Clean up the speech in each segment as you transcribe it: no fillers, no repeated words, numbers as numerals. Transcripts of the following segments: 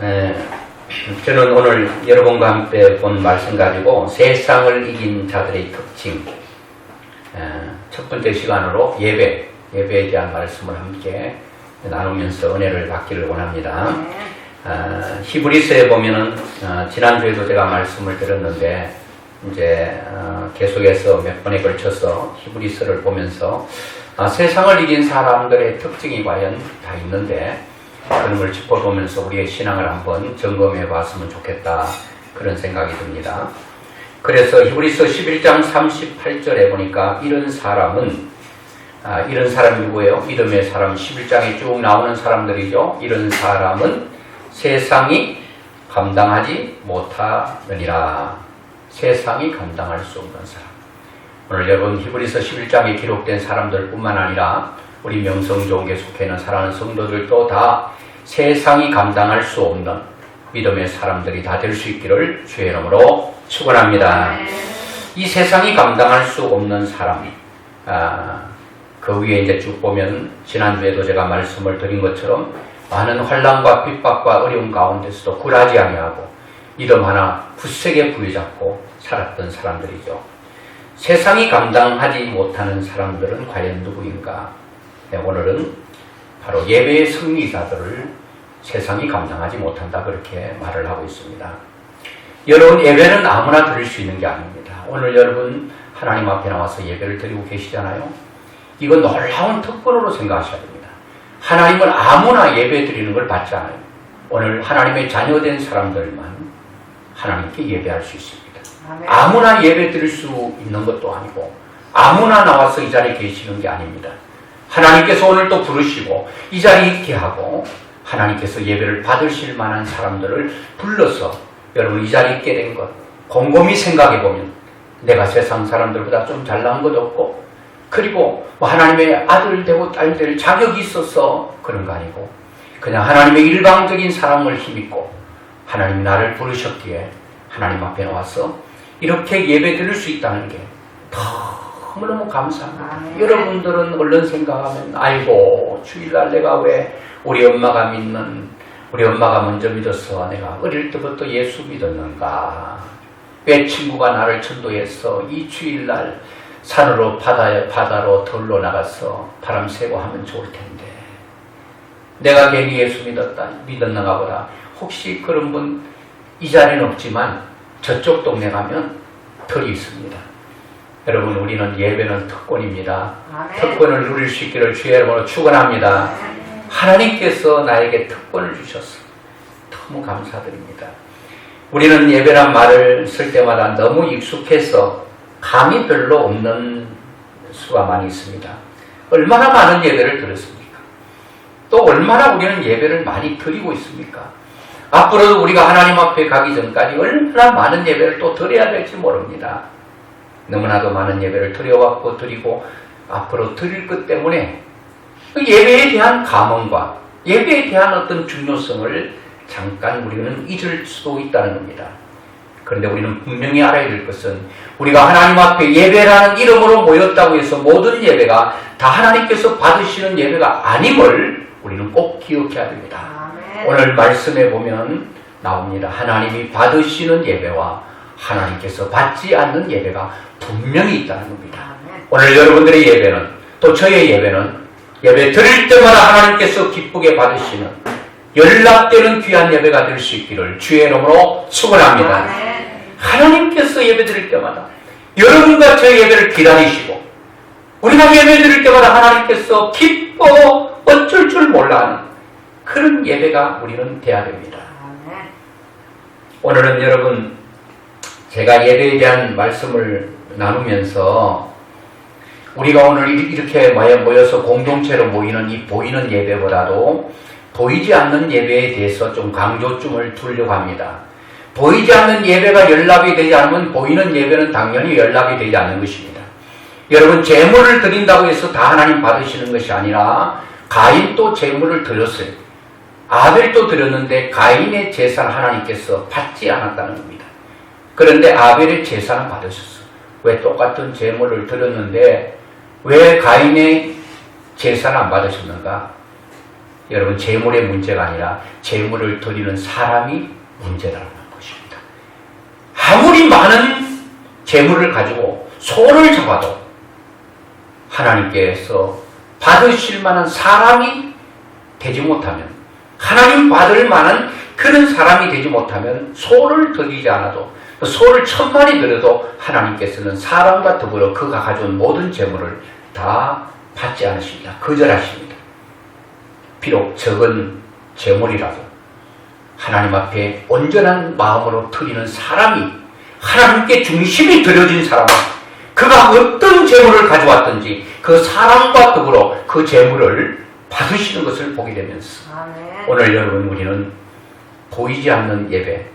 에, 저는 오늘 여러분과 함께 본 말씀 가지고 세상을 이긴 자들의 특징, 첫 번째 시간으로 예배에 대한 말씀을 함께 나누면서 은혜를 받기를 원합니다. 히브리서에 보면은 지난주에도 제가 말씀을 드렸는데 이제 계속해서 몇 번에 걸쳐서 히브리서를 보면서 세상을 이긴 사람들의 특징이 과연 다 있는데 그런 걸 짚어보면서 우리의 신앙을 한번 점검해 봤으면 좋겠다, 그런 생각이 듭니다. 그래서 히브리서 11장 38절에 보니까 이런 사람이 누구예요? 믿음의 사람, 11장에 쭉 나오는 사람들이죠. 이런 사람은 세상이 감당하지 못하느니라. 세상이 감당할 수 없는 사람. 오늘 여러분 히브리서 11장에 기록된 사람들 뿐만 아니라 우리 명성종교에 속해 있는 사랑하는 성도들도 다 세상이 감당할 수 없는 믿음의 사람들이 다 될 수 있기를 주의 이름으로 축원합니다. 이 세상이 감당할 수 없는 사람, 그 위에 이제 쭉 보면 지난주에도 제가 말씀을 드린 것처럼 많은 환난과 핍박과 어려움 가운데서도 굴하지 아니하고 믿음 하나 굳세게 부여잡고 살았던 사람들이죠. 세상이 감당하지 못하는 사람들은 과연 누구인가? 네, 오늘은 바로 예배의 승리자들을 세상이 감당하지 못한다, 그렇게 말을 하고 있습니다. 여러분, 예배는 아무나 드릴 수 있는 게 아닙니다. 오늘 여러분 하나님 앞에 나와서 예배를 드리고 계시잖아요. 이건 놀라운 특권으로 생각하셔야 됩니다. 하나님은 아무나 예배 드리는 걸 받지 않아요. 오늘 하나님의 자녀된 사람들만 하나님께 예배할 수 있습니다. 아무나 예배 드릴 수 있는 것도 아니고 아무나 나와서 이 자리에 계시는 게 아닙니다. 하나님께서 오늘 또 부르시고 이 자리에 있게 하고 하나님께서 예배를 받으실 만한 사람들을 불러서 여러분 이 자리에 있게 된 것 곰곰이 생각해 보면 내가 세상 사람들보다 좀 잘난 것 없고 그리고 뭐 하나님의 아들 되고 딸 될 자격이 있어서 그런 거 아니고 그냥 하나님의 일방적인 사랑을 힘입고 하나님 나를 부르셨기에 하나님 앞에 나와서 이렇게 예배 드릴 수 있다는 게 너무너무 감사합니다. 여러분들은 얼른 생각하면 아이고 주일날 내가 왜 우리 엄마가 먼저 믿어서 내가 어릴 때부터 예수 믿었는가, 왜 친구가 나를 전도해서 이 주일날 산으로 바다로 덜러 나가서 바람 쐬고 하면 좋을 텐데 내가 괜히 예수 믿었는가 보다. 혹시 그런 분 이 자리는 없지만 저쪽 동네 가면 덜이 있습니다. 여러분, 우리는 예배는 특권입니다. 특권을 누릴 수 있기를 주의 이름으로 축원합니다. 하나님께서 나에게 특권을 주셨어. 너무 감사드립니다. 우리는 예배란 말을 쓸 때마다 너무 익숙해서 감이 별로 없는 수가 많이 있습니다. 얼마나 많은 예배를 드렸습니까? 또 얼마나 우리는 예배를 많이 드리고 있습니까? 앞으로도 우리가 하나님 앞에 가기 전까지 얼마나 많은 예배를 또 드려야 될지 모릅니다. 너무나도 많은 예배를 드려왔고 드리고 앞으로 드릴 것 때문에 그 예배에 대한 감흥과 예배에 대한 어떤 중요성을 잠깐 우리는 잊을 수도 있다는 겁니다. 그런데 우리는 분명히 알아야 될 것은 우리가 하나님 앞에 예배라는 이름으로 모였다고 해서 모든 예배가 다 하나님께서 받으시는 예배가 아님을 우리는 꼭 기억해야 됩니다. 오늘 말씀에 보면 나옵니다. 하나님이 받으시는 예배와 하나님께서 받지 않는 예배가 분명히 있다는 겁니다. 오늘 여러분들의 예배는 또 저의 예배는 예배 드릴 때마다 하나님께서 기쁘게 받으시는 연락되는 귀한 예배가 될 수 있기를 주의 이름으로 축원합니다. 하나님께서 예배 드릴 때마다 여러분과 저의 예배를 기다리시고 우리가 예배 드릴 때마다 하나님께서 기뻐 어쩔 줄 몰라 하는 그런 예배가 우리는 돼야 됩니다. 오늘은 여러분 제가 예배에 대한 말씀을 나누면서 우리가 오늘 이렇게 모여서 공동체로 모이는 이 보이는 예배보다도 보이지 않는 예배에 대해서 좀 강조점을 두려고 합니다. 보이지 않는 예배가 연락이 되지 않으면 보이는 예배는 당연히 연락이 되지 않는 것입니다. 여러분, 제물을 드린다고 해서 다 하나님 받으시는 것이 아니라 가인도 제물을 드렸어요. 아벨도 드렸는데 가인의 제사는 하나님께서 받지 않았다는 겁니다. 그런데 아벨의 제사는 받으셨어요. 왜 똑같은 제물을 드렸는데 왜 가인의 제사는 안 받으셨는가? 여러분 재물의 문제가 아니라 재물을 드리는 사람이 문제라는 것입니다. 아무리 많은 재물을 가지고 소를 잡아도 하나님께서 받으실 만한 사람이 되지 못하면, 하나님 받을 만한 그런 사람이 되지 못하면 소를 드리지 않아도, 소를 1000마리 드려도 하나님께서는 사람과 더불어 그가 가져온 모든 재물을 다 받지 않으십니다. 거절하십니다. 비록 적은 재물이라도 하나님 앞에 온전한 마음으로 드리는 사람이, 하나님께 중심이 드려진 사람은 그가 어떤 재물을 가져왔든지 그 사람과 더불어 그 재물을 받으시는 것을 보게 되면서, 오늘 여러분 우리는 보이지 않는 예배,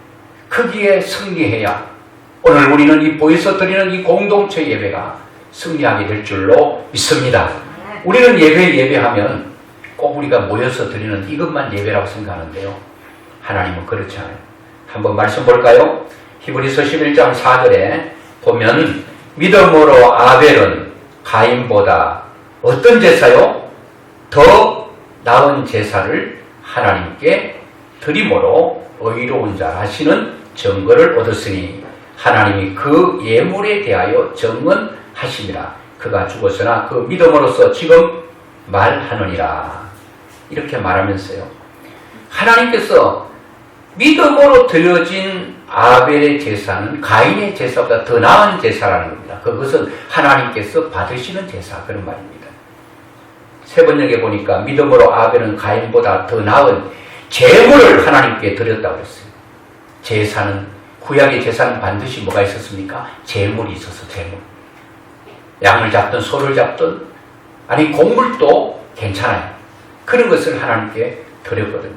거기에 승리해야 오늘 우리는 이 보여서 드리는 이 공동체 예배가 승리하게 될 줄로 믿습니다. 우리는 예배하면 꼭 우리가 모여서 드리는 이것만 예배라고 생각하는데요, 하나님은 그렇지 않아요. 한번 말씀 볼까요? 히브리서 11장 4절에 보면 믿음으로 아벨은 가인보다 어떤 제사요? 더 나은 제사를 하나님께 드림으로 의로운 자 하시는 증거를 얻었으니 하나님이 그 예물에 대하여 증언하심이라. 그가 죽었으나 그 믿음으로써 지금 말하느니라. 이렇게 말하면서요, 하나님께서 믿음으로 드려진 아벨의 제사는 가인의 제사보다 더 나은 제사라는 겁니다. 그것은 하나님께서 받으시는 제사, 그런 말입니다. 세 번역에 보니까 믿음으로 아벨은 가인보다 더 나은 제물을 하나님께 드렸다고 했어요. 제사는, 구약의 제사는 반드시 뭐가 있었습니까? 제물이 있어서 제물. 양을 잡든 소를 잡든, 아니 곡물도 괜찮아요. 그런 것을 하나님께 드렸거든요.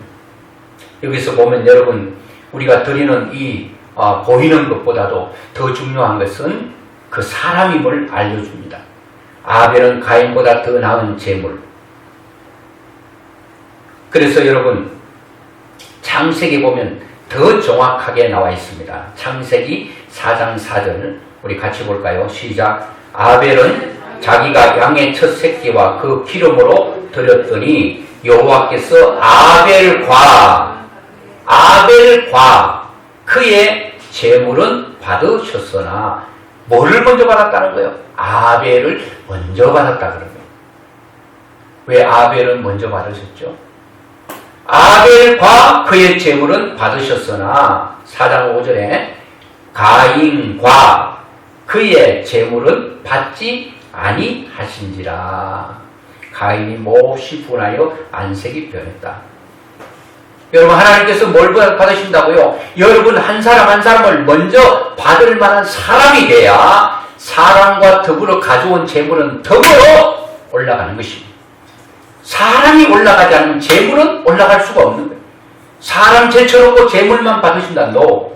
여기서 보면 여러분, 우리가 드리는 이 보이는 것보다도 더 중요한 것은 그 사람임을 알려줍니다. 아벨은 가인보다 더 나은 제물. 그래서 여러분, 창세기 보면 더 정확하게 나와 있습니다. 창세기 4장 4절 우리 같이 볼까요? 시작. 아벨은 자기가 양의 첫 새끼와 그 기름으로 드렸더니 여호와께서 아벨과 그의 제물은 받으셨으나, 뭐를 먼저 받았다는 거예요? 아벨을 먼저 받았다 그런 거예요. 왜 아벨은 먼저 받으셨죠? 아벨과 그의 제물은 받으셨으나 4장 5절에 가인과 그의 제물은 받지 아니하신지라. 가인이 몹시 분하여 안색이 변했다. 여러분, 하나님께서 뭘 받으신다고요? 여러분 한 사람 한 사람을 먼저 받을 만한 사람이 돼야 사람과 더불어 가져온 제물은 더불어 올라가는 것입니다. 사람이 올라가지 않으면 재물은 올라갈 수가 없는 거예요. 사람 제쳐놓고 재물만 받으신다. No.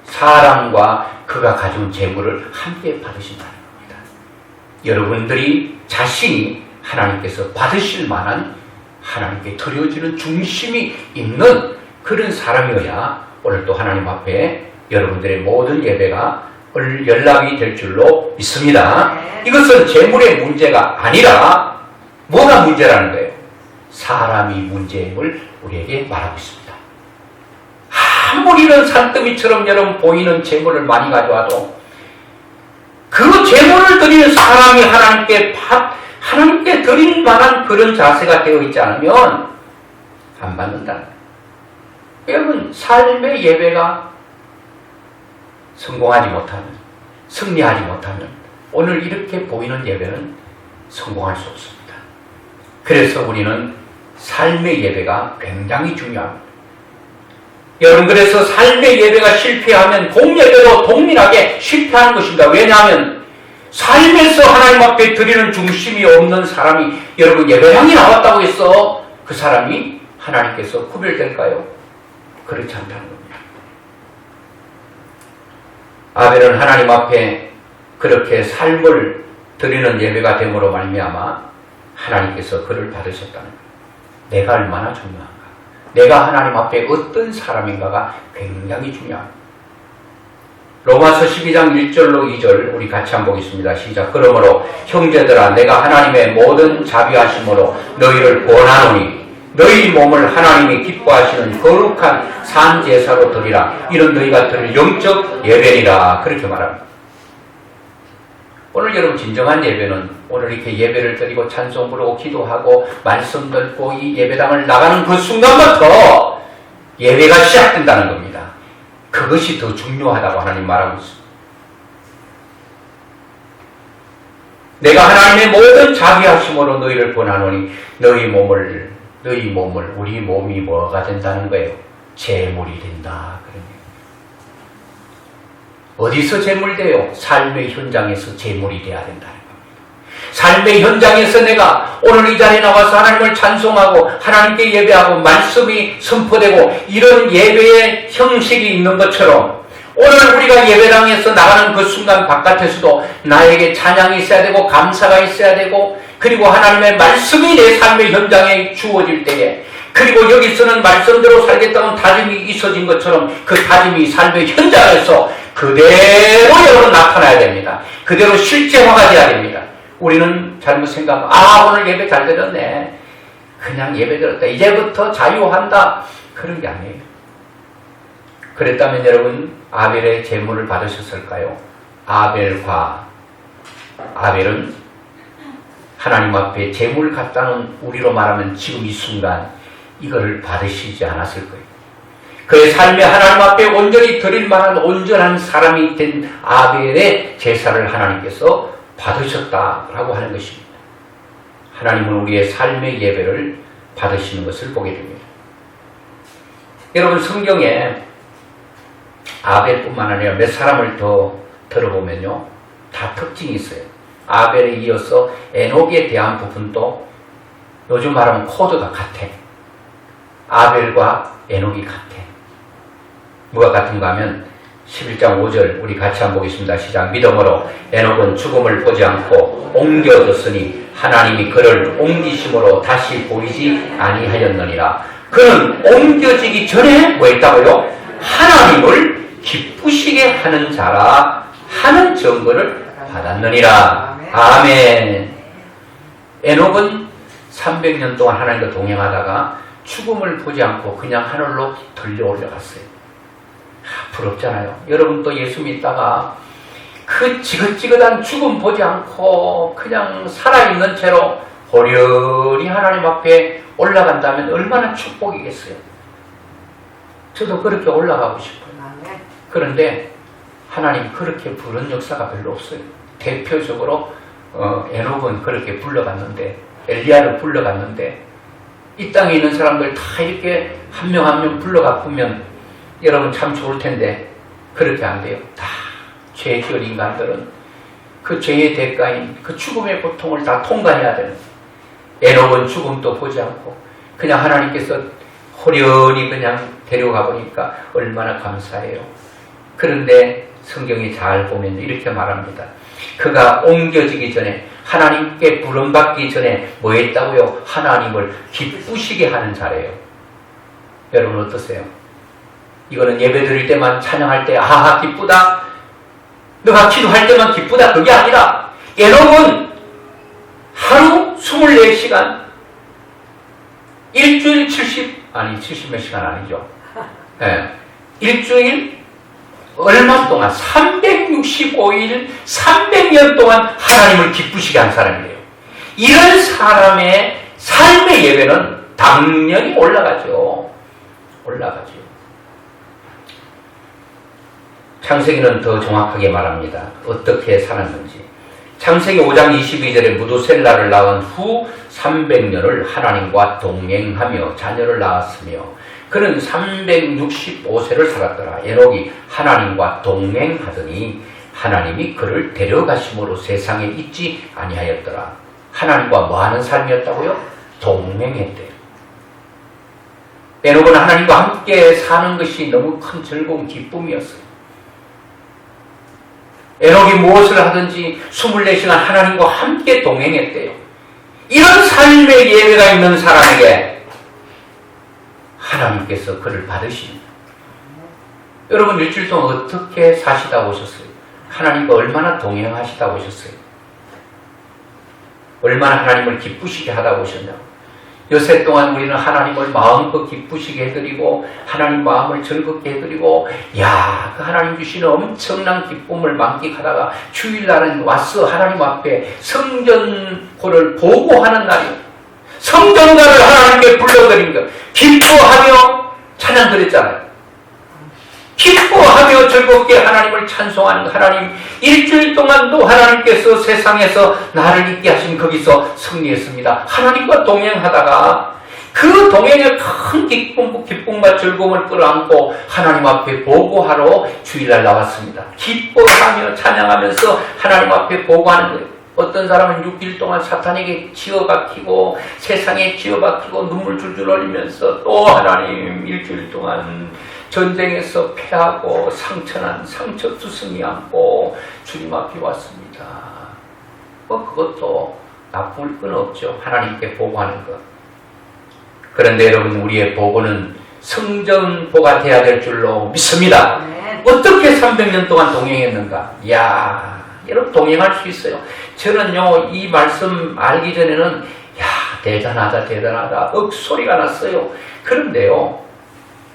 사람과 그가 가져온 재물을 함께 받으신다는 겁니다. 여러분들이 자신이 하나님께서 받으실 만한, 하나님께 드려지는 중심이 있는 그런 사람이어야 오늘 또 하나님 앞에 여러분들의 모든 예배가 연락이 될 줄로 믿습니다. 이것은 재물의 문제가 아니라 뭐가 문제라는 거예요? 사람이 문제임을 우리에게 말하고 있습니다. 아무리는 산더미처럼 여러분 보이는 재물을 많이 가져와도 그 재물을 드리는 사람이 하나님께 드릴 만한 그런 자세가 되어 있지 않으면 안 받는다는 거예요. 여러분, 삶의 예배가 성공하지 못하면, 승리하지 못하면 오늘 이렇게 보이는 예배는 성공할 수 없습니다. 그래서 우리는 삶의 예배가 굉장히 중요합니다. 여러분, 그래서 삶의 예배가 실패하면 공예배도 동일하게 실패하는 것입니다. 왜냐하면 삶에서 하나님 앞에 드리는 중심이 없는 사람이, 여러분 예배향이 나왔다고 해서 그 사람이 하나님께서 구별될까요? 그렇지 않다는 겁니다. 아벨은 하나님 앞에 그렇게 삶을 드리는 예배가 됨으로 말미암아 하나님께서 그를 받으셨다는 거예요. 내가 얼마나 중요한가, 내가 하나님 앞에 어떤 사람인가가 굉장히 중요합니다. 로마서 12장 1절로 2절 우리 같이 한번 보겠습니다. 시작. 그러므로 형제들아, 내가 하나님의 모든 자비하심으로 너희를 권하노니 너희 몸을 하나님이 기뻐하시는 거룩한 산제사로 드리라. 이런 너희가 드릴 영적 예배니라. 그렇게 말합니다. 오늘 여러분 진정한 예배는 오늘 이렇게 예배를 드리고 찬송 부르고 기도하고 말씀 듣고 이 예배당을 나가는 그 순간부터 예배가 시작된다는 겁니다. 그것이 더 중요하다고 하나님 말하고 있습니다. 내가 하나님의 모든 자비하심으로 너희를 권하노니 너희 몸을 우리 몸이 뭐가 된다는 거예요? 제물이 된다. 그런 거예요. 어디서 제물돼요? 삶의 현장에서 제물이 돼야 된다는 겁니다. 삶의 현장에서 내가 오늘 이 자리에 나와서 하나님을 찬송하고 하나님께 예배하고 말씀이 선포되고 이런 예배의 형식이 있는 것처럼 오늘 우리가 예배당에서 나가는 그 순간 바깥에서도 나에게 찬양이 있어야 되고 감사가 있어야 되고 그리고 하나님의 말씀이 내 삶의 현장에 주어질 때에 그리고 여기서는 말씀대로 살겠다는 다짐이 있어진 것처럼 그 다짐이 삶의 현장에서 그대로 여러분 나타나야 됩니다. 그대로 실제화가 돼야 됩니다. 우리는 잘못 생각하면 오늘 예배 잘 드렸네. 그냥 예배 드렸다. 이제부터 자유한다. 그런 게 아니에요. 그랬다면 여러분 아벨의 제물을 받으셨을까요? 아벨은 하나님 앞에 제물 갖다는 우리로 말하면 지금 이 순간 이걸 받으시지 않았을 거예요. 그의 삶에 하나님 앞에 온전히 드릴 만한 온전한 사람이 된 아벨의 제사를 하나님께서 받으셨다라고 하는 것입니다. 하나님은 우리의 삶의 예배를 받으시는 것을 보게 됩니다. 여러분 성경에 아벨뿐만 아니라 몇 사람을 더 들어보면요 다 특징이 있어요. 아벨에 이어서 에녹에 대한 부분도 요즘 말하면 코드가 같아. 아벨과 에녹이 같아. 뭐가 같은가 하면 11장 5절 우리 같이 한번 보겠습니다. 시작. 믿음으로 에녹은 죽음을 보지 않고 옮겨졌으니 하나님이 그를 옮기심으로 다시 보이지 아니하였느니라. 그는 옮겨지기 전에 뭐 했다고요? 하나님을 기쁘시게 하는 자라 하는 증거를 받았느니라. 아멘. 에녹은 300년 동안 하나님과 동행하다가 죽음을 보지 않고 그냥 하늘로 들려 올라갔어요. 부럽잖아요. 여러분도 예수 믿다가 그 지긋지긋한 죽음 보지 않고 그냥 살아있는 채로 호련히 하나님 앞에 올라간다면 얼마나 축복이겠어요. 저도 그렇게 올라가고 싶어요. 그런데 하나님 그렇게 부른 역사가 별로 없어요. 대표적으로 에녹은 그렇게 불러갔는데 엘리야를 불러갔는데 이 땅에 있는 사람들 다 이렇게 한 명 한 명 불러가면 여러분 참 좋을 텐데 그렇게 안 돼요. 다 죄지은 인간들은 그 죄의 대가인 그 죽음의 고통을 다 통과해야 되는 에녹은 죽음도 보지 않고 그냥 하나님께서 호련히 그냥 데려가 보니까 얼마나 감사해요. 그런데 성경이 잘 보면 이렇게 말합니다. 그가 옮겨지기 전에 하나님께 부름받기 전에 뭐 했다고요? 하나님을 기쁘시게 하는 자래요. 여러분 어떠세요? 이거는 예배 드릴 때만 찬양할 때 아하 기쁘다. 너가 기도할 때만 기쁘다. 그게 아니라 에녹은 하루 24시간 일주일 70몇 시간 아니죠. 일주일 얼마 동안 365일 300년 동안 하나님을 기쁘시게 한 사람이에요. 이런 사람의 삶의 예배는 당연히 올라가죠. 창세기는 더 정확하게 말합니다. 어떻게 살았는지. 창세기 5장 22절에 무두셀라를 낳은 후 300년을 하나님과 동행하며 자녀를 낳았으며 그는 365세를 살았더라. 에녹이 하나님과 동행하더니 하나님이 그를 데려가심으로 세상에 있지 아니하였더라. 하나님과 뭐하는 삶이었다고요? 동행했대요. 에녹은 하나님과 함께 사는 것이 너무 큰 즐거운 기쁨이었어요. 에녹이 무엇을 하든지 24시간 하나님과 함께 동행했대요. 이런 삶의 예배가 있는 사람에게 하나님께서 그를 받으십니다. 여러분 일주일 동안 어떻게 사시다 오셨어요? 하나님과 얼마나 동행하시다 오셨어요? 얼마나 하나님을 기쁘시게 하다 오셨냐고. 여세 동안 우리는 하나님을 마음껏 기쁘시게 해드리고 하나님 마음을 즐겁게 해드리고 야, 그 하나님 주시는 엄청난 기쁨을 만끽하다가 주일날은 와서 하나님 앞에 성전호를 보고 하는 날이에요. 성전가를 하나님께 불러드린 것, 기뻐하며 찬양 드렸잖아요. 기뻐하며 즐겁게 하나님을 찬송하는 하나님, 일주일 동안도 하나님께서 세상에서 나를 있게 하신 거기서 승리했습니다. 하나님과 동행하다가 그 동행의 큰 기쁨과 즐거움을 끌어안고 하나님 앞에 보고하러 주일날 나왔습니다. 기뻐하며 찬양하면서 하나님 앞에 보고하는 거예요. 어떤 사람은 6일 동안 사탄에게 쥐어박히고 세상에 쥐어박히고 눈물 줄줄 흘리면서 또 하나님 일주일 동안 전쟁에서 패하고 상처난 상처 두성이 안고 주님 앞에 왔습니다. 그것도 나쁠 건 없죠. 하나님께 보고하는 것. 그런데 여러분, 우리의 보고는 성전보가 돼야 될 줄로 믿습니다. 어떻게 300년 동안 동행했는가? 이야, 여러분 동행할 수 있어요. 저는요, 이 말씀 알기 전에는 야, 대단하다 억소리가 났어요. 그런데요,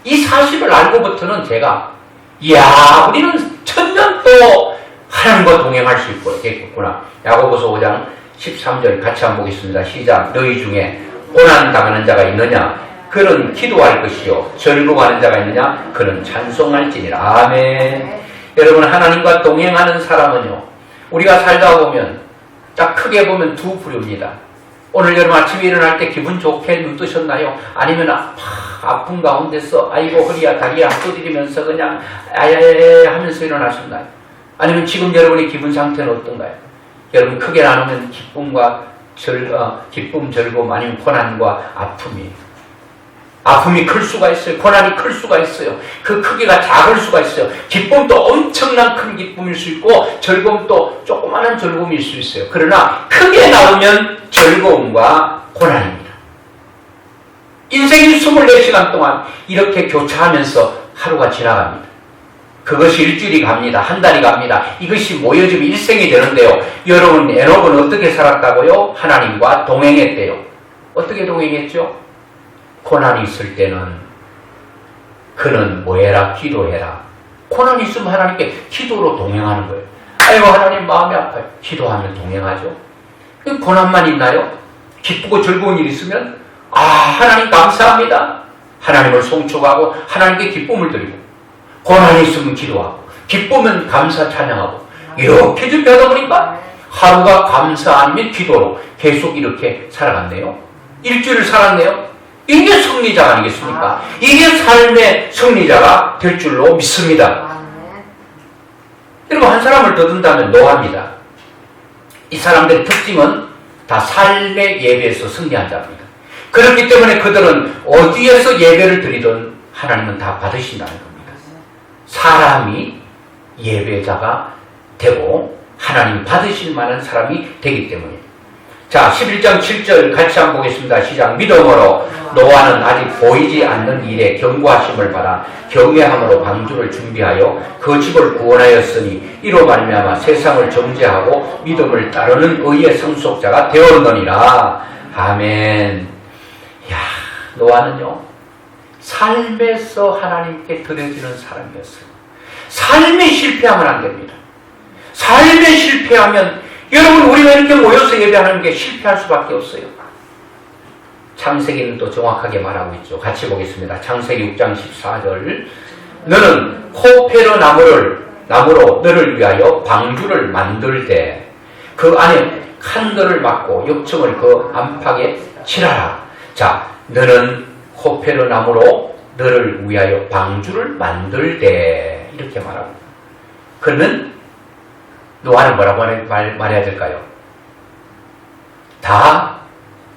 이 사실을 알고부터는 제가 이야, 우리는 1000년 또 하나님과 동행할 수 있겠구나. 야고보서 5장 13절 같이 한번 보겠습니다. 시작. 너희 중에 고난 당하는 자가 있느냐? 그는 기도할 것이요 즐거워하는 자가 있느냐? 그는 찬송할지니라. 아멘. 여러분, 하나님과 동행하는 사람은요, 우리가 살다 보면 딱 크게 보면 두 부류입니다. 오늘 여러분 아침에 일어날 때 기분 좋게 눈 뜨셨나요? 아니면 아픈 가운데서 아이고 허리야 다리야 두드리면서 그냥 아야야야 하면서 일어나셨나요? 아니면 지금 여러분의 기분 상태는 어떤가요? 여러분 크게 나누면 기쁨, 즐거움, 아니면 고난과 아픔이 클 수가 있어요. 고난이 클 수가 있어요. 그 크기가 작을 수가 있어요. 기쁨도 엄청난 큰 기쁨일 수 있고 즐거움도 조그마한 즐거움일 수 있어요. 그러나 크게 나오면 즐거움과 고난입니다. 인생이 24시간 동안 이렇게 교차하면서 하루가 지나갑니다. 그것이 일주일이 갑니다. 한 달이 갑니다. 이것이 모여지면 일생이 되는데요. 여러분, 에녹은 어떻게 살았다고요? 하나님과 동행했대요. 어떻게 동행했죠? 고난이 있을 때는 그는 뭐해라? 기도해라. 고난이 있으면 하나님께 기도로 동행하는 거예요. 아이고 하나님 마음이 아파요. 기도하면 동행하죠. 고난만 있나요? 기쁘고 즐거운 일이 있으면 하나님 감사합니다. 하나님을 송축하고 하나님께 기쁨을 드리고, 고난이 있으면 기도하고, 기쁘면 감사 찬양하고, 이렇게 좀 하다 보니까 하루가 감사 아니면 기도로 계속 이렇게 살아갔네요. 일주일을 살았네요. 이게 승리자가 아니겠습니까? 이게 삶의 승리자가 될 줄로 믿습니다. 여러분, 한 사람을 더 든다면 노아입니다. 이 사람들의 특징은 다 삶의 예배에서 승리한 자입니다. 그렇기 때문에 그들은 어디에서 예배를 드리든 하나님은 다 받으신다는 겁니다. 사람이 예배자가 되고 하나님 받으실 만한 사람이 되기 때문에. 자, 11장 7절 같이 한번 보겠습니다. 시작. 믿음으로 노아는 아직 보이지 않는 일에 경고하심을 받아 경외함으로 방주를 준비하여 그 집을 구원하였으니 이로 말미암아 세상을 정죄하고 믿음을 따르는 의의 상속자가 되었느니라. 아멘. 야, 노아는요, 삶에서 하나님께 드려지는 사람이었어요. 삶에 실패하면 안 됩니다. 삶에 실패하면, 여러분, 우리가 이렇게 모여서 예배하는 게 실패할 수밖에 없어요. 창세기는 또 정확하게 말하고 있죠. 같이 보겠습니다. 창세기 6장 14절. 너는 코페르 나무로 너를 위하여 방주를 만들 때 그 안에 칸들을 막고 역청을 그 안팎에 칠하라. 자, 너는 코페르 나무로 너를 위하여 방주를 만들 때, 이렇게 말합니다. 그러면 노아는 뭐라고 말해야 될까요? 다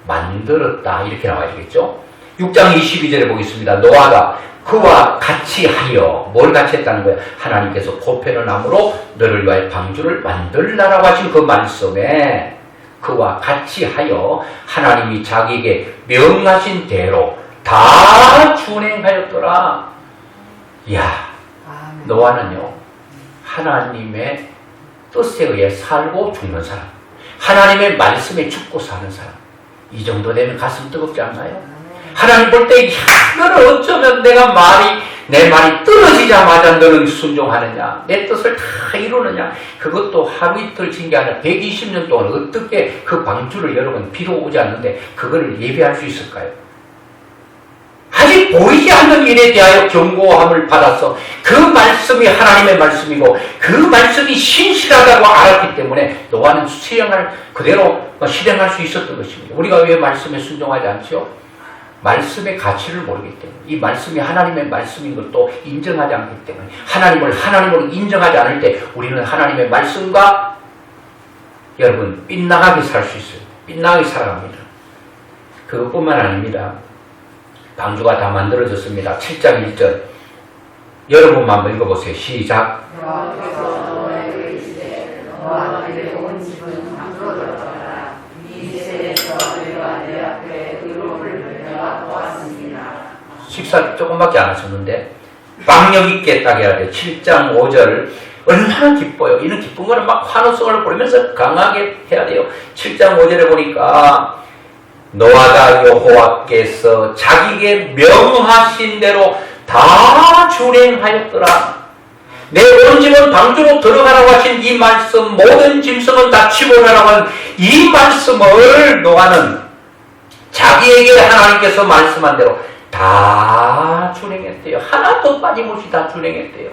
만들었다, 이렇게 나와야 되겠죠. 6장 22절에 보겠습니다. 노아가 그와 같이 하여, 뭘 같이 했다는 거예요? 하나님께서 코페르 나무로 너를 위하여 방주를 만들라라고 하신 그 말씀에 그와 같이 하여 하나님이 자기에게 명하신 대로 다 준행하였더라. 이야, 노아는요, 하나님의 뜻에 의해 살고 죽는 사람, 하나님의 말씀에 죽고 사는 사람, 이 정도 되면 가슴 뜨겁지 않나요? 하나님 볼 때, 너는 어쩌면 내 말이 떨어지자마자 너는 순종하느냐, 내 뜻을 다 이루느냐, 그것도 하루 이틀 진 게 아니라 120년 동안 어떻게 그 방주를 여러분 비도 오지 않는데 그거를 예배할 수 있을까요? 아직 보이지 않는 일에 대하여 경고함을 받아서 그 말씀이 하나님의 말씀이고 그 말씀이 신실하다고 알았기 때문에 노아는 수행할 그대로 실행할 수 있었던 것입니다. 우리가 왜 말씀에 순종하지 않죠? 말씀의 가치를 모르기 때문에, 이 말씀이 하나님의 말씀인 것도 인정하지 않기 때문에, 하나님을 하나님으로 인정하지 않을 때 우리는 하나님의 말씀과 여러분 빗나가게 살 수 있어요. 빗나가게 살아갑니다. 그것뿐만 아닙니다. 방주가 다 만들어졌습니다. 7장 1절 여러분만 한번 읽어보세요. 시작. 식사 조금밖에 안 하셨는데 박력 있게 딱 해야 돼요. 7장 5절 얼마나 기뻐요. 이는 기쁜 거는 막 환호성을 부르면서 강하게 해야 돼요. 7장 5절에 보니까 노아가 여호와께서 자기에게 명하신 대로 다 준행하였더라. 내 온 집은 방주로 들어가라고 하신 이 말씀, 모든 짐승은 다 치고나라고 하는 이 말씀을 노아는 자기에게 하나님께서 말씀한 대로 다 준행했대요. 하나도 빠짐없이 다 준행했대요.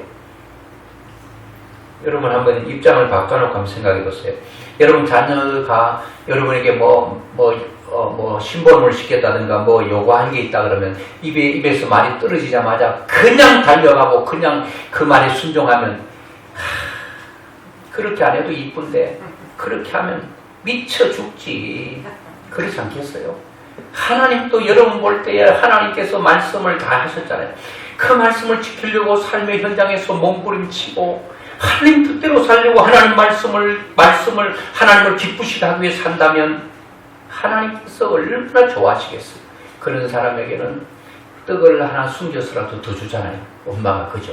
여러분 한번 입장을 바꿔놓고 한번 생각해 보세요. 여러분 자녀가 여러분에게 신범을 시켰다든가 요구한 게 있다 그러면 입에서 말이 떨어지자마자 그냥 달려가고 그냥 그 말에 순종하면 그렇게 안 해도 이쁜데 그렇게 하면 미쳐 죽지. 그렇지 않겠어요? 하나님도 여러분 볼 때에 하나님께서 말씀을 다 하셨잖아요. 그 말씀을 지키려고 삶의 현장에서 몸부림치고 하나님 뜻대로 살려고 하나님 말씀을 하나님을 기쁘시게 하기 위해 산다면 하나님께서 얼마나 좋아하시겠어요. 그런 사람에게는 떡을 하나 숨겨서라도 더 주잖아요. 엄마가 그죠?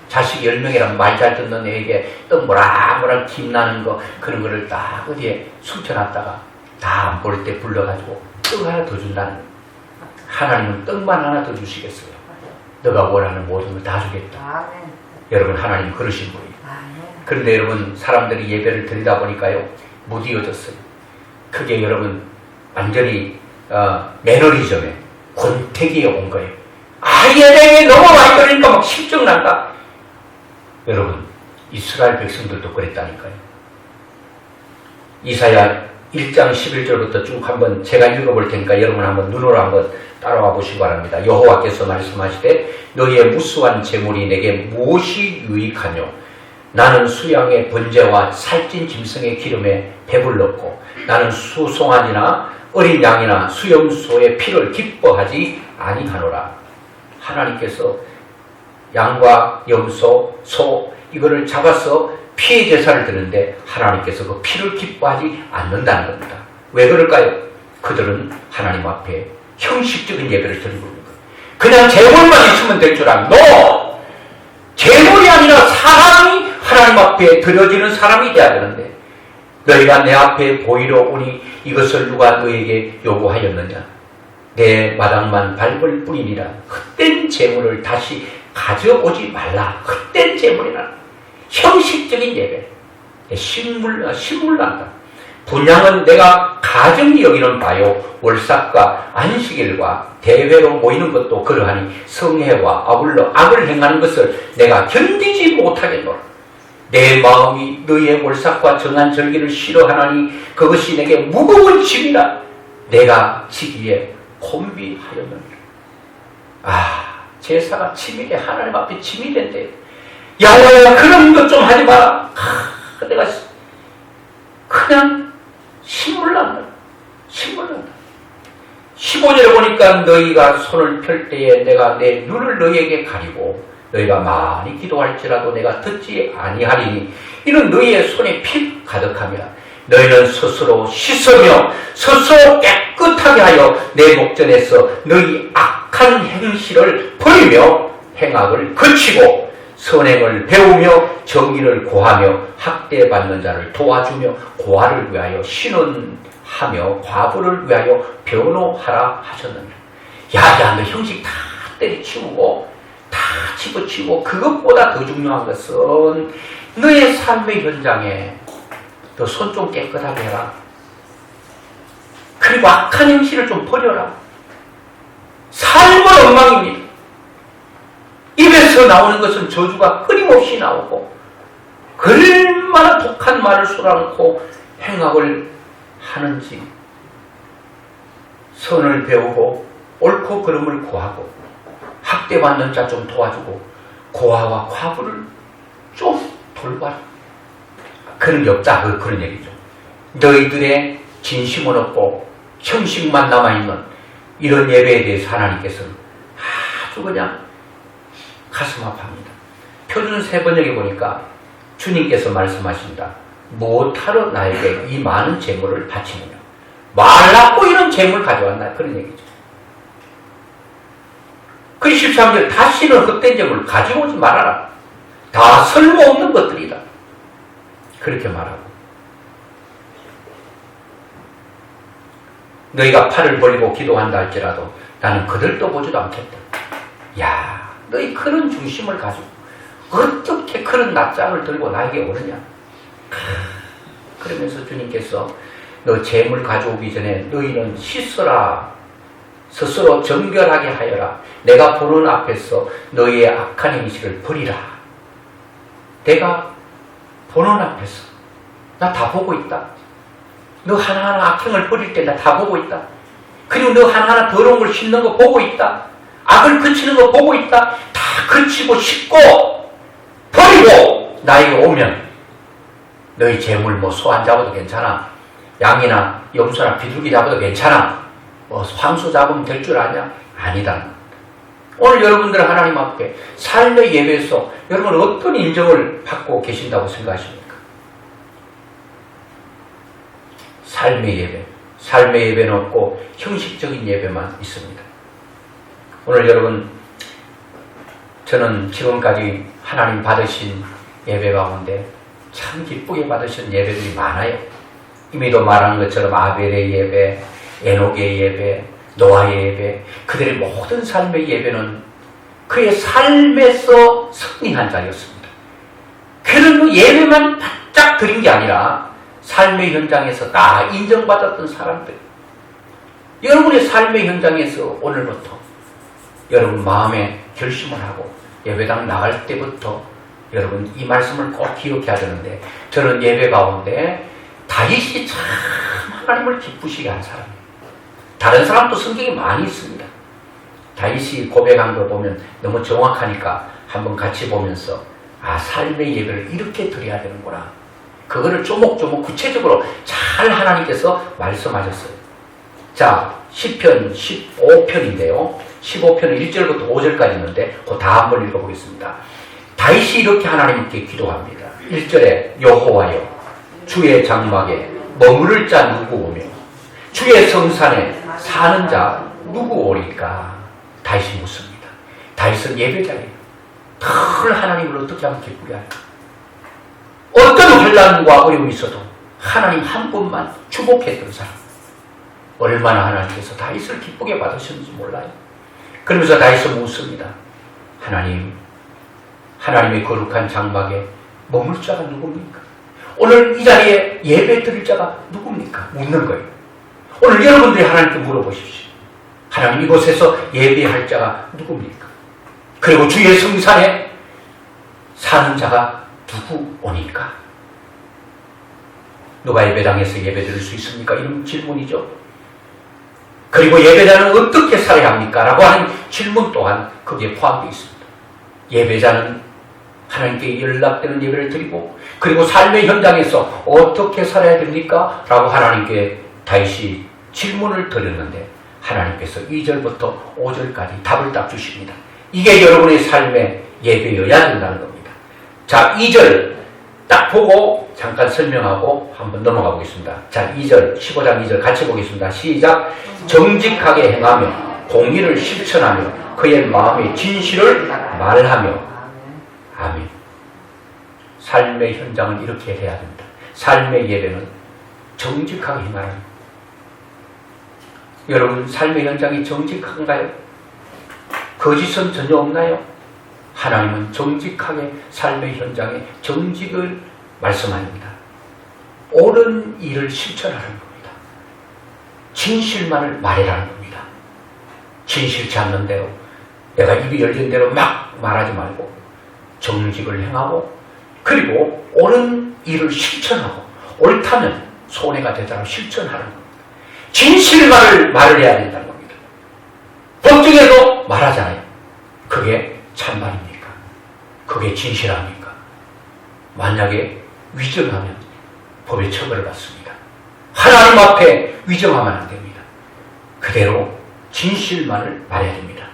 자식 10명이라면 말 잘 듣는 애에게 떡 모락모락 김나는 거 그런 거를 딱 어디에 숨겨놨다가 다 안 볼 때 불러가지고 떡 하나 더 준다는 거예요. 하나님은 떡만 하나 더 주시겠어요. 너가 원하는 모든 걸 다 주겠다. 아멘. 여러분 하나님 그러신 분이에요. 그런데 여러분 사람들이 예배를 드리다 보니까요 무디어졌어요. 그게 여러분 완전히 매너리즘에 권태기에 온 거예요. 예배에 너무 많이 드리니까 막 실증난다. 여러분 이스라엘 백성들도 그랬다니까요. 이사야 1장 11절부터 쭉 한번 제가 읽어볼 테니까 여러분 한번 눈으로 한번 따라와 보시기 바랍니다. 여호와께서 말씀하시되 너희의 무수한 재물이 내게 무엇이 유익하뇨? 나는 수양의 번제와 살찐 짐승의 기름에 배불렀고 나는 수송아지나 어린 양이나 수염소의 피를 기뻐하지 아니하노라. 하나님께서 양과 염소, 소 이거를 잡아서 피의 제사를 드는데 하나님께서 그 피를 기뻐하지 않는다는 겁니다. 왜 그럴까요? 그들은 하나님 앞에 형식적인 예배를 드리고 있는 거예요. 그냥 재물만 있으면 될 줄 아는 너! 재물이 아니라 사람이 하나님 앞에 드려지는 사람이 돼야 되는데 너희가 내 앞에 보이러 오니 이것을 누가 너에게 요구하였느냐? 내 마당만 밟을 뿐이니라. 헛된 재물을 다시 가져오지 말라. 헛된 재물이라. 형식적인 예배, 신물난다. 분향은 내가 가정이 여기는 바요. 월삭과 안식일과 대회로 모이는 것도 그러하니 성회와 아울러 악을 행하는 것을 내가 견디지 못하겠노라. 내 마음이 너희의 월삭과 정한 절기를 싫어하나니 그것이 내게 무거운 짐이라. 내가 지기에 곤비하였느니라. 제사가 짐이래. 하나님 앞에 짐이 된대. 야야야 그런 것 좀 하지 마라. 내가 그냥 신물난다. 15절에 보니까 너희가 손을 펼 때에 내가 내 눈을 너희에게 가리고 너희가 많이 기도할지라도 내가 듣지 아니하리니 이는 너희의 손에 피 가득하며 너희는 스스로 씻으며 스스로 깨끗하게 하여 내 목전에서 너희 악한 행실을 버리며 행악을 그치고 선행을 배우며 정의를 고하며 학대받는 자를 도와주며 고아를 위하여 신원하며 하며 과부를 위하여 변호하라 하셨느니라. 야, 너 형식 다 때려치우고 다 집어치우고 그것보다 더 중요한 것은 너의 삶의 현장에 너 손 좀 깨끗하게 해라. 그리고 악한 행실을 좀 버려라. 삶은 엉망입니다. 입에서 나오는 것은 저주가 끊임없이 나오고 얼마나 독한 말을 쏟아놓고 행악을 하는지 선을 배우고 옳고 그름을 구하고 학대받는 자 좀 도와주고 고아와 과부를 좀 돌봐라. 그런 게 없다. 그런 얘기죠. 너희들의 진심은 없고 형식만 남아있는 이런 예배에 대해서 하나님께서는 아주 그냥 가슴 아파합니다. 표준 세번역에 보니까 주님께서 말씀하십니다. 무엇하러 나에게 이 많은 재물을 바치느냐. 말랐고 이런 재물 가져왔나. 그런 얘기죠. 그 13절 다시는 헛된 재물 가지고 오지 말아라. 다 쓸모없는 것들이다. 그렇게 말하고 너희가 팔을 벌리고 기도한다 할지라도 나는 그들도 보지도 않겠다. 야, 너희 그런 중심을 가지고 어떻게 그런 낯장을 들고 나에게 오느냐. 그러면서 주님께서 너 재물 가져오기 전에 너희는 씻어라. 스스로 정결하게 하여라. 내가 보는 앞에서 너희의 악한 행실을 버리라. 내가 보는 앞에서 나 다 보고 있다. 너 하나하나 악행을 버릴 때 나 다 보고 있다. 그리고 너 하나하나 더러운 걸 씻는 거 보고 있다. 악을 그치는 거 보고 있다. 다 그치고 씻고 버리고 나에게 오면 너희 재물 뭐 소 안 잡아도 괜찮아. 양이나 염소나 비둘기 잡아도 괜찮아. 뭐 황소 잡으면 될 줄 아냐? 아니다. 오늘 여러분들 하나님 앞에 삶의 예배에서 여러분 어떤 인정을 받고 계신다고 생각하십니까? 삶의 예배. 삶의 예배는 없고 형식적인 예배만 있습니다. 오늘 여러분, 저는 지금까지 하나님 받으신 예배 가운데 참 기쁘게 받으신 예배들이 많아요. 이미도 말한 것처럼 아벨의 예배, 에녹의 예배, 노아의 예배, 그들의 모든 삶의 예배는 그의 삶에서 승리한 자였습니다. 그런 예배만 바짝 드린 게 아니라 삶의 현장에서 다 인정받았던 사람들. 여러분의 삶의 현장에서 오늘부터 여러분 마음에 결심을 하고 예배당 나갈 때부터 여러분 이 말씀을 꼭 기억해야 되는데, 저는 예배 가운데 다윗이 참 하나님을 기쁘시게 한 사람이에요. 다른 사람도 성경이 많이 있습니다. 다윗이 고백한 거 보면 너무 정확하니까 한번 같이 보면서 삶의 예배를 이렇게 드려야 되는구나. 그거를 조목조목 구체적으로 잘 하나님께서 말씀하셨어요. 자, 시편 15편인데요. 15편은 1절부터 5절까지 있는데 그거 다 한번 읽어보겠습니다. 다윗이 이렇게 하나님께 기도합니다. 1절에 여호와여, 주의 장막에 머무를 자 누구 오며 주의 성산에 사는 자 누구 오리까? 다윗이 묻습니다. 다윗은 예배자예요. 늘 하나님을 어떻게 하면 기쁘게 할까? 어떤 환난과 어려움이 있어도 하나님 한 분만 주목했던 사람. 얼마나 하나님께서 다윗을 기쁘게 받으셨는지 몰라요. 그러면서 다윗은 묻습니다. 하나님, 하나님의 거룩한 장막에 머물 자가 누굽니까? 오늘 이 자리에 예배 드릴 자가 누굽니까? 묻는 거예요. 오늘 여러분들이 하나님께 물어보십시오. 하나님, 이곳에서 예배할 자가 누굽니까? 그리고 주의 성산에 사는 자가 누구 오니까? 누가 예배당에서 예배 드릴 수 있습니까? 이런 질문이죠. 그리고 예배자는 어떻게 살아야 합니까? 라고 하는 질문 또한 거기에 포함되어 있습니다. 예배자는 하나님께 연락되는 예배를 드리고, 그리고 삶의 현장에서 어떻게 살아야 됩니까? 라고 하나님께 다윗이 질문을 드렸는데 하나님께서 2절부터 5절까지 답을 딱 주십니다. 이게 여러분의 삶의 예배여야 된다는 겁니다. 자, 2절 딱 보고 잠깐 설명하고 한번 넘어가 보겠습니다. 자, 2절, 15장 2절 같이 보겠습니다. 시작. 정직하게 행하며 공의를 실천하며 그의 마음의 진실을 말하며. 아멘. 삶의 현장은 이렇게 해야 됩니다. 삶의 예배는 정직하게 행하라. 여러분 삶의 현장이 정직한가요? 거짓은 전혀 없나요? 하나님은 정직하게 삶의 현장에 정직을 말씀합니다. 옳은 일을 실천하는 겁니다. 진실만을 말해라는 겁니다. 진실치 않는 대로 내가 입이 열린 대로 막 말하지 말고 정직을 행하고 그리고 옳은 일을 실천하고 옳다면 손해가 되더라도 실천하는 겁니다. 진실만을 말을 해야 된다는 겁니다. 법정에도 말하잖아요. 그게 참말입니까? 그게 진실합니까? 만약에 위정하면 법의 처벌을 받습니다. 하나님 앞에 위정하면 안 됩니다. 그대로 진실만을 말해야 됩니다.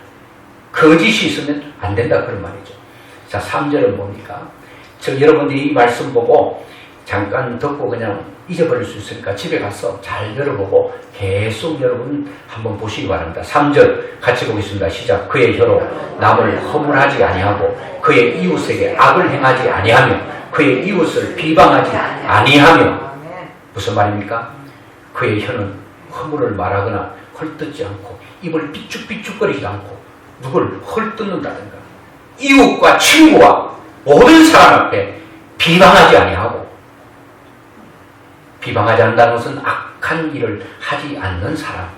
거짓이 있으면 안 된다 그런 말이죠. 자, 3절은 뭡니까? 여러분들이 이 말씀 보고 잠깐 듣고 그냥 잊어버릴 수 있으니까 집에 가서 잘 열어보고 계속 여러분 한번 보시기 바랍니다. 3절 같이 보겠습니다. 시작. 그의 혀로 남을 허물하지 아니하고 그의 이웃에게 악을 행하지 아니하며 그의 이웃을 비방하지 아니하며. 무슨 말입니까? 그의 혀는 허물을 말하거나 헐뜯지 않고 입을 삐죽삐죽거리지 않고 누굴 헐뜯는다든가 이웃과 친구와 모든 사람 앞에 비방하지 아니하고, 비방하지 않는다는 것은 악한 일을 하지 않는 사람,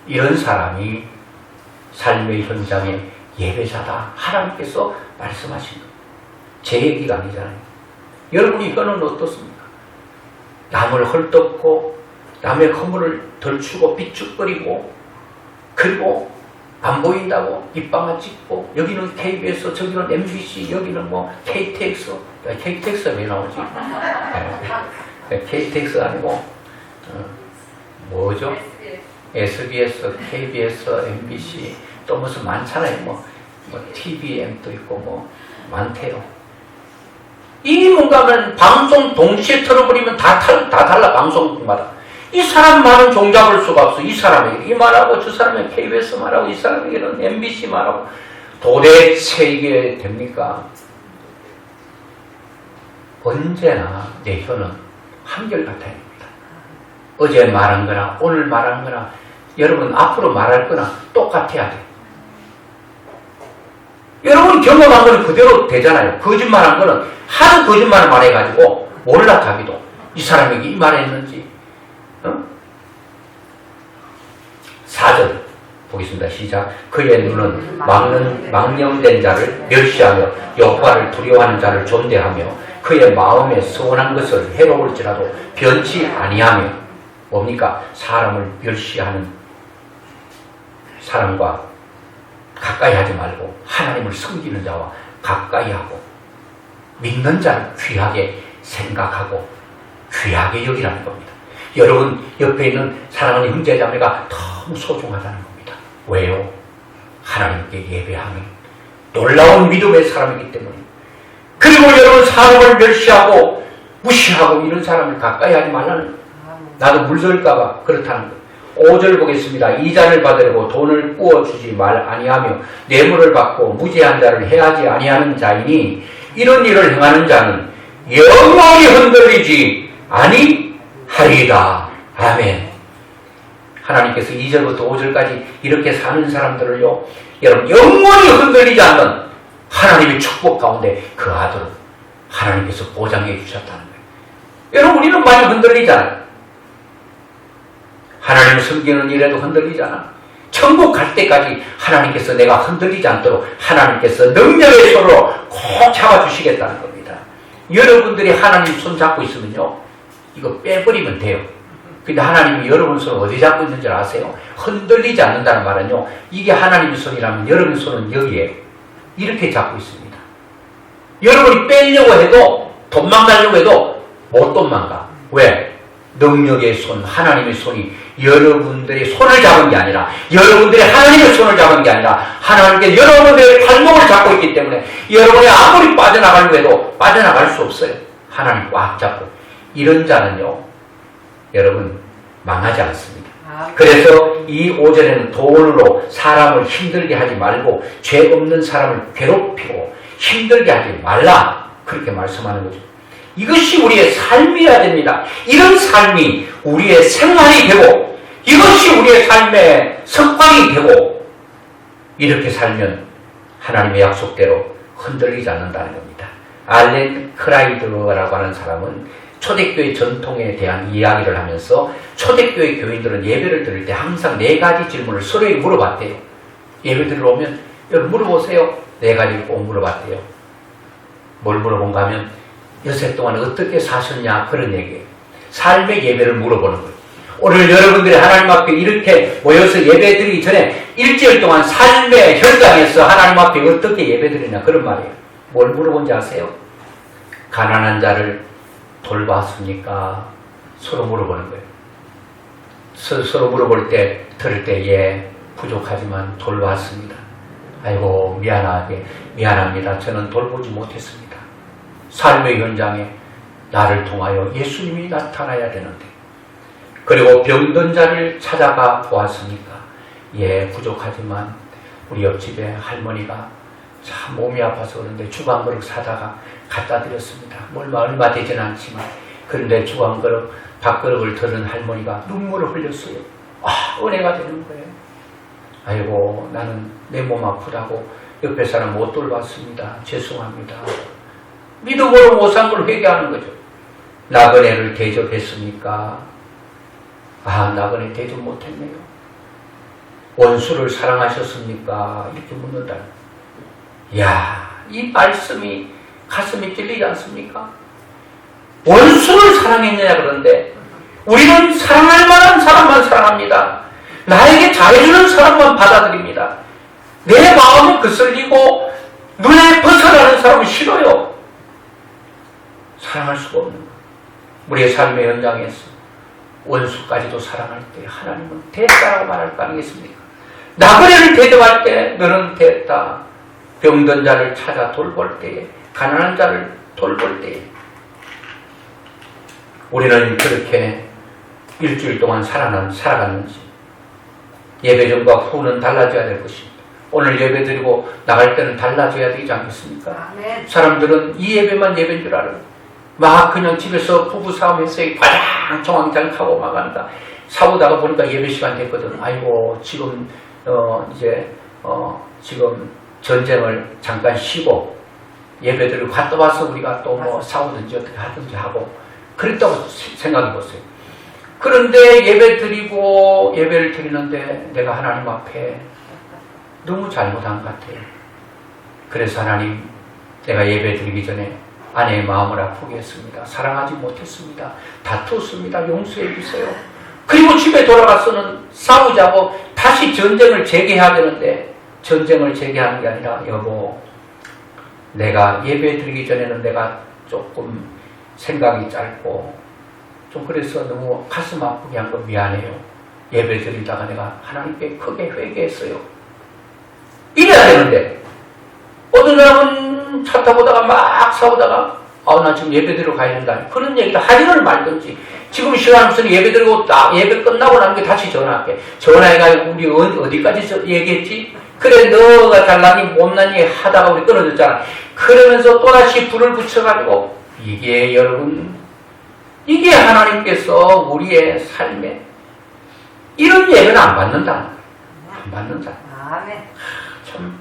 이런 사람이 삶의 현장의 예배자다. 하나님께서 말씀하신 거예요. 제 얘기가 아니잖아요. 여러분이 혀는 어떻습니까? 남을 헐뜯고 남의 허물을 덜추고 삐죽거리고 그리고 안 보인다고 입방아 찍고 여기는 KBS, 저기는 MBC, 여기는 뭐 KTX. KTX가 왜 나오지? KTX 아니고 뭐죠? SBS, KBS, MBC 또 무슨 많잖아요. 뭐 TVM도 있고 뭐 많대요. 이 뭔가는 방송 동시에 틀어버리면 다 달라. 방송마다 이 사람 말은 종잡을 수가 없어. 이 사람에게 이 말하고 저 사람에게 KBS 말하고 이 사람에게는 MBC 말하고. 도대체 이게 됩니까? 언제나 내 혀는 한결같아야 됩니다. 어제 말한 거나 오늘 말한 거나 여러분 앞으로 말할 거나 똑같아야 돼. 여러분 경험한 거는 그대로 되잖아요. 거짓말한 거는 하도 거짓말을 말해가지고 몰라 자기도 이 사람에게 이 말을 했는지. 4절 보겠습니다. 시작. 그의 눈은 망령된 자를 멸시하며 여호와를 두려워하는 자를 존대하며 그의 마음에 서운한 것을 해로울지라도 변치 아니하며. 뭡니까? 사람을 멸시하는 사람과 가까이 하지 말고 하나님을 섬기는 자와 가까이 하고 믿는 자를 귀하게 생각하고 귀하게 여기라는 겁니다. 여러분 옆에 있는 사랑하는 형제자매가 너무 소중하다는 겁니다. 왜요? 하나님께 예배하는 놀라운 믿음의 사람이기 때문에. 그리고 여러분 사람을 멸시하고 무시하고 이런 사람을 가까이 하지 말라는 거예요. 나도 물들까봐 그렇다는 거예요. 5절 보겠습니다. 이자를 받으려고 돈을 꾸어주지 말 아니하며 뇌물을 받고 무죄한 자를 해하지 아니하는 자이니 이런 일을 행하는 자는 영원히 흔들리지 아니하리이다. 아멘. 하나님께서 2절부터 5절까지 이렇게 사는 사람들을요, 여러분 영원히 흔들리지 않는 하나님의 축복 가운데 그 아들을 하나님께서 보장해 주셨다는 거예요. 여러분 우리는 많이 흔들리잖아요. 하나님 섬기는 일에도 흔들리잖아. 천국 갈 때까지 하나님께서 내가 흔들리지 않도록 하나님께서 능력의 손으로 꼭 잡아주시겠다는 겁니다. 여러분들이 하나님 손 잡고 있으면요, 이거 빼버리면 돼요. 근데 하나님이 여러분 손을 어디 잡고 있는 줄 아세요? 흔들리지 않는다는 말은요, 이게 하나님의 손이라면 여러분 손은 여기에요. 이렇게 잡고 있습니다. 여러분이 빼려고 해도 도망가려고 해도 못 도망가. 왜? 능력의 손, 하나님의 손이 여러분들의 손을 잡은 게 아니라 여러분들의 하나님의 손을 잡은 게 아니라 하나님께 여러분들의 발목을 잡고 있기 때문에 여러분이 아무리 빠져나가려고 해도 빠져나갈 수 없어요. 하나님 꽉 잡고. 이런 자는요, 여러분 망하지 않습니다. 그래서 이 5절에는 돈으로 사람을 힘들게 하지 말고 죄 없는 사람을 괴롭히고 힘들게 하지 말라, 그렇게 말씀하는 거죠. 이것이 우리의 삶이어야 됩니다. 이런 삶이 우리의 생활이 되고 이것이 우리의 삶의 석방이 되고 이렇게 살면 하나님의 약속대로 흔들리지 않는다는 겁니다. 알렌 크라이드라고 하는 사람은 초대교회 전통에 대한 이야기를 하면서 초대교회 교인들은 예배를 드릴 때 항상 4가지 질문을 서로에게 물어봤대요. 예배 드리러 오면 여러분 물어보세요. 4가지를 꼭 물어봤대요. 뭘 물어본가 하면 여세 동안 어떻게 사셨냐 그런 얘기예요. 삶의 예배를 물어보는 거예요. 오늘 여러분들이 하나님 앞에 이렇게 모여서 예배 드리기 전에 일주일 동안 삶의 현장에서 하나님 앞에 어떻게 예배 드리냐 그런 말이에요. 뭘 물어본지 아세요? 가난한 자를 돌봤습니까? 서로 물어보는 거예요. 서로 물어볼 때 들을 때 예, 부족하지만 돌봤습니다. 아이고 미안합니다. 저는 돌보지 못했습니다. 삶의 현장에 나를 통하여 예수님이 나타나야 되는데. 그리고 병든 자를 찾아가 보았습니까? 예, 부족하지만 우리 옆집에 할머니가 참 몸이 아파서 그런데 주방그릇 사다가 갖다 드렸습니다. 얼마 되진 않지만 그런데 주방그릇 밥그릇을 들은 할머니가 눈물을 흘렸어요. 은혜가 되는 거예요. 아이고 나는 내 몸 아프다고 옆에 사람 못 돌봤습니다. 죄송합니다. 믿음으로 못 산 걸 회개하는 거죠. 나그네를 대접했습니까? 나그네 대접 못했네요. 원수를 사랑하셨습니까? 이렇게 묻는다. 이야, 이 말씀이 가슴이 찔리지 않습니까? 원수를 사랑했느냐 그런데 우리는 사랑할 만한 사람만 사랑합니다. 나에게 잘해주는 사람만 받아들입니다. 내 마음이 거슬리고 눈에 벗어나는 사람은 싫어요. 사랑할 수가 없는 거예요. 우리의 삶의 현장에서 원수까지도 사랑할 때 하나님은 됐다라고 말할 거 아니겠습니까? 나그네를 대접할 때 너는 됐다. 병든 자를 찾아 돌볼 때에, 가난한 자를 돌볼 때에 우리는 그렇게 일주일 동안 살아갔는지 예배 전과 후는 달라져야 될 것입니다. 오늘 예배 드리고 나갈 때는 달라져야 되지 않겠습니까? 아멘. 사람들은 이 예배만 예배인 줄 알아요. 막 그냥 집에서 부부싸움해서 과장청왕장 타고 막 한다. 사고다가 보니까 예배 시간 됐거든. 아이고 지금 지금 전쟁을 잠깐 쉬고 예배들을 갔다 와서 우리가 또 뭐 싸우든지 어떻게 하든지 하고 그랬다고 생각해 보세요. 그런데 예배를 드리는데 내가 하나님 앞에 너무 잘못한 것 같아요. 그래서 하나님, 내가 예배 드리기 전에 아내의 마음을 아프게 했습니다. 사랑하지 못했습니다. 다투었습니다. 용서해 주세요. 그리고 집에 돌아가서는 싸우자고 다시 전쟁을 재개해야 되는데 전쟁을 재개하는 게 아니라 여보, 내가 예배 드리기 전에는 내가 조금 생각이 짧고 좀 그래서 너무 가슴 아프게 한 거 미안해요. 예배 드리다가 내가 하나님께 크게 회개했어요. 이래야 되는데 어떤 사람은 차 타고 다가 막 싸우다가 나 지금 예배 드리러 가야 된다. 그런 얘기를 하지를 말든지 지금 시간 없으니 예배 드리고 딱 예배 끝나고 나면 다시 전화할게. 전화해가지고 우리 어디까지 얘기했지? 그래 너가 잘나니 못나니 하다가 우리 끊어졌잖아. 그러면서 또다시 불을 붙여가지고 이게 여러분 이게 하나님께서 우리의 삶에 이런 예배는 안 받는다. 안 받는다. 참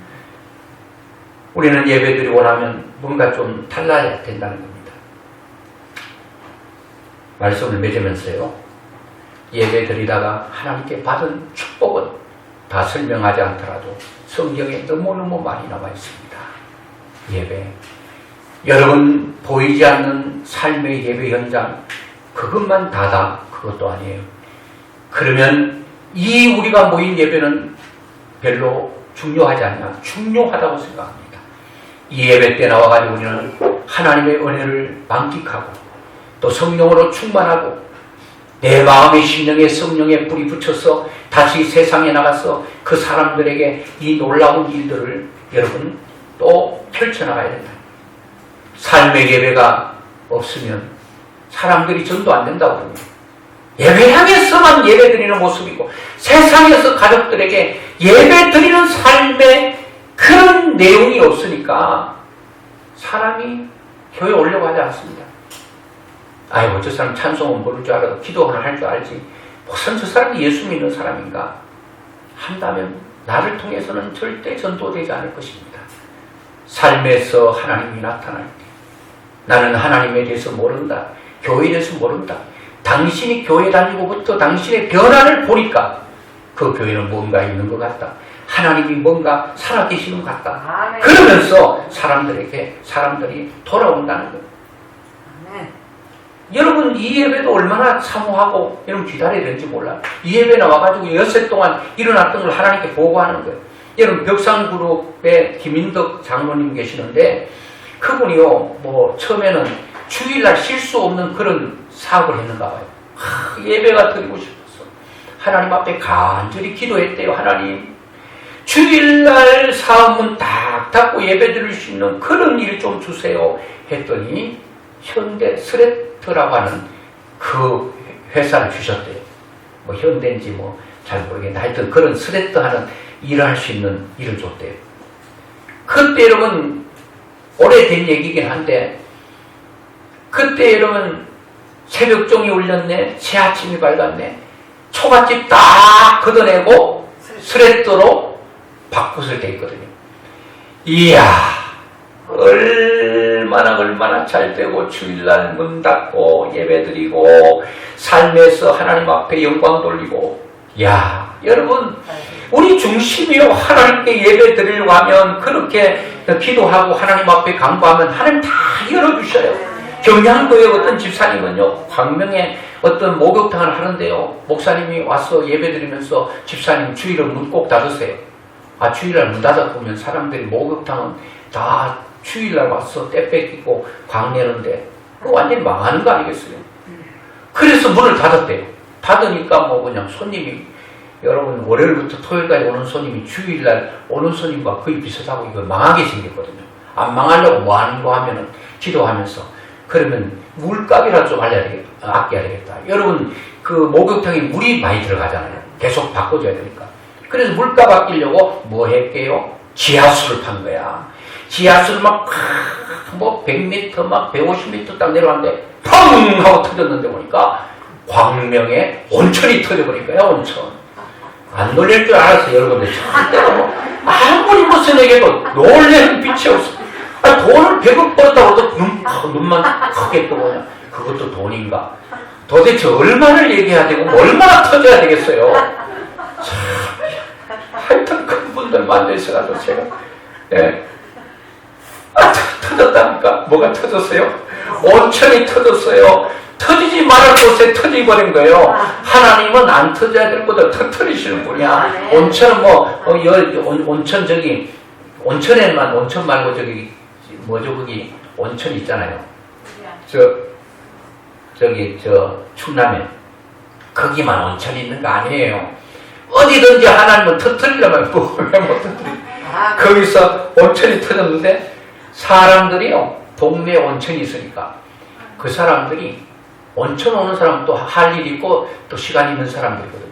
우리는 예배 드리고 나면 뭔가 좀 달라야 된다는 겁니다. 말씀을 맺으면서요. 예배 드리다가 하나님께 받은 축복은 다 설명하지 않더라도 성경에 너무너무 많이 나와 있습니다. 예배. 여러분 보이지 않는 삶의 예배 현장 그것만 다다 그것도 아니에요. 그러면 이 우리가 모인 예배는 별로 중요하지 않냐? 중요하다고 생각합니다. 이 예배 때 나와가지고 우리는 하나님의 은혜를 만끽하고 또 성령으로 충만하고 내 마음의 심령에 성령의 불이 붙여서 다시 세상에 나가서 그 사람들에게 이 놀라운 일들을 여러분 또 펼쳐나가야 된다. 삶의 예배가 없으면 사람들이 전도 안 된다고 합니다. 예배향에서만 예배 드리는 모습이고 세상에서 가족들에게 예배 드리는 삶의 그런 내용이 없으니까 사람이 교회 오려고 하지 않습니다. 아이고 저 사람 찬송은 모를 줄 알아도 기도는 할 줄 알지 무슨 저 사람이 예수 믿는 사람인가 한다면 나를 통해서는 절대 전도되지 않을 것입니다. 삶에서 하나님이 나타날 때 나는 하나님에 대해서 모른다. 교회에 대해서 모른다. 당신이 교회 다니고부터 당신의 변화를 보니까 그 교회는 뭔가 있는 것 같다. 하나님이 뭔가 살아계시는 것 같다. 그러면서 사람들이 돌아온다는 거예요. 여러분 이 예배도 얼마나 사모하고 여러분 기다려야 되는지 몰라요. 이 예배 나와가지고 엿새 동안 일어났던 걸 하나님께 보고하는 거예요. 여러분 벽상그룹에 김인덕 장로님 계시는데 그분이요 뭐 처음에는 주일날 쉴 수 없는 그런 사업을 했는가 봐요. 예배가 드리고 싶었어. 하나님 앞에 간절히 기도했대요. 하나님 주일날 사업문 딱 닫고 예배 드릴 수 있는 그런 일 좀 주세요 했더니 현대 스레트라고 하는 그 회사를 주셨대요. 뭐 현대인지 뭐 잘 모르겠는데 하여튼 그런 스레트 하는 일을 할 수 있는 일을 줬대요. 그때 여러분 오래된 얘기긴 한데 그때 여러분 새벽종이 울렸네. 새아침이 밝았네. 초가집 딱 걷어내고 스레트로 바꾸실 때 있거든요. 이야 얼마나 잘 되고 주일날 문 닫고 예배드리고 삶에서 하나님 앞에 영광 돌리고 야 여러분 우리 중심이요 하나님께 예배 드리려고 하면 그렇게 기도하고 하나님 앞에 강구하면 하나님 다 열어주셔요. 경양도에 어떤 집사님은요 광명에 어떤 목욕탕을 하는데요 목사님이 와서 예배 드리면서 집사님 주일은 문 꼭 닫으세요. 아 주일날 문 닫아보면 사람들이 목욕탕은 다 주일날 와서 때 뺏기고 광내는데 완전히 망하는 거 아니겠어요? 그래서 문을 닫았대요. 닫으니까 뭐 그냥 손님이 여러분 월요일부터 토요일까지 오는 손님이 주일날 오는 손님과 거의 비슷하고 이거 망하게 생겼거든요. 안 망하려고 뭐 하는 거 하면은 기도하면서 그러면 물값이라도 좀 아껴야 되겠다. 여러분 그 목욕탕에 물이 많이 들어가잖아요. 계속 바꿔줘야 되니까. 그래서 물값 아끼려고 뭐 했게요? 지하수를 판 거야. 지하수를 막 100m 막 150m 딱 내려왔는데 펑 하고 터졌는데 보니까 광명에 온천이 터져버린 거야. 온천. 안 놀릴 줄 알았어 여러분들. 절대로 뭐 아무리 무슨 얘기해도 놀래는 빛이 없어. 아니, 돈을 100억 벌었다고 해도 눈만 크게 떠보냐. 그것도 돈인가. 도대체 얼마를 얘기해야 되고 얼마나 터져야 되겠어요. 참, 하여튼 그분들 만나셔가지고 제가 예. 터졌다니까. 뭐가 터졌어요? 온천이 터졌어요. 터지지 말할 곳에 터져버린 거예요. 하나님은 안 터져야 될 것도 터뜨리시는 분이야. 온천은 뭐 온천 온천에만 온천 말고 뭐죠 거기 온천 있잖아요. 충남에 거기만 온천이 있는 거 아니에요. 어디든지 하나님은 터뜨리려면 왜 못 터뜨리? 거기서 온천이 터졌는데 사람들이요 동네에 온천이 있으니까 그 사람들이 온천 오는 사람도 할 일이 있고 또 시간 있는 사람들이거든요.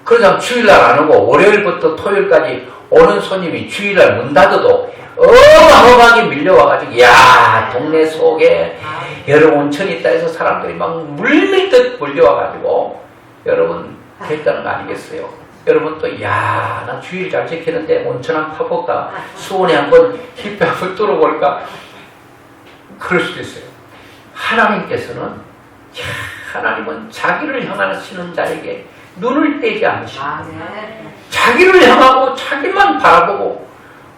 그러자 주일날 안 오고 월요일부터 토요일까지 오는 손님이 주일날 문 닫아도 어마어마하게 밀려와가지고 야 동네 속에 여러분 온천이 있다 해서 사람들이 막 물밀듯 몰려와가지고 여러분 됐다는 거 아니겠어요? 여러분 또 야 나 주일 잘 지키는데 온천 한번 파볼까? 수원에 한번 힙에 한번 뚫어볼까? 그럴 수도 있어요. 하나님께서는 하나님은 자기를 향하시는 자에게 눈을 떼지 않으십니다. 자기를 향하고 자기만 바라보고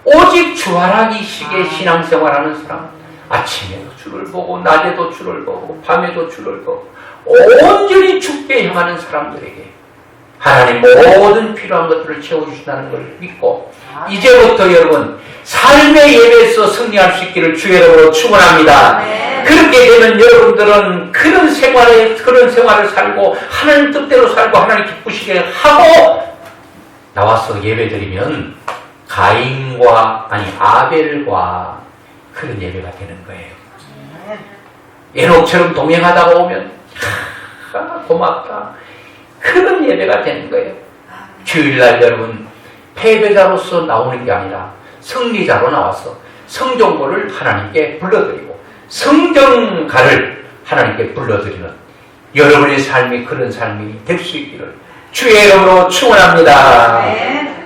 오직 주하라기 식의 신앙생활하는 사람 아침에도 주를 보고 낮에도 주를 보고 밤에도 주를 보고 온전히 주께 향하는 사람들에게 하나님 모든 필요한 것들을 채워주신다는 걸 믿고 이제부터 여러분 삶의 예배에서 승리할 수 있기를 주의 이름으로 축원합니다. 그렇게 되면 여러분들은 그런 생활을 살고 하나님 뜻대로 살고 하나님 기쁘시게 하고 나와서 예배드리면 아벨과 그런 예배가 되는 거예요. 에녹처럼 동행하다가 오면 고맙다. 그런 예배가 되는 거예요. 주일날 여러분 패배자로서 나오는 게 아니라 승리자로 나와서 성전고를 하나님께 불러드리고 성전가를 하나님께 불러드리는 여러분의 삶이 그런 삶이 될 수 있기를 주의 이름으로 축원합니다. 네.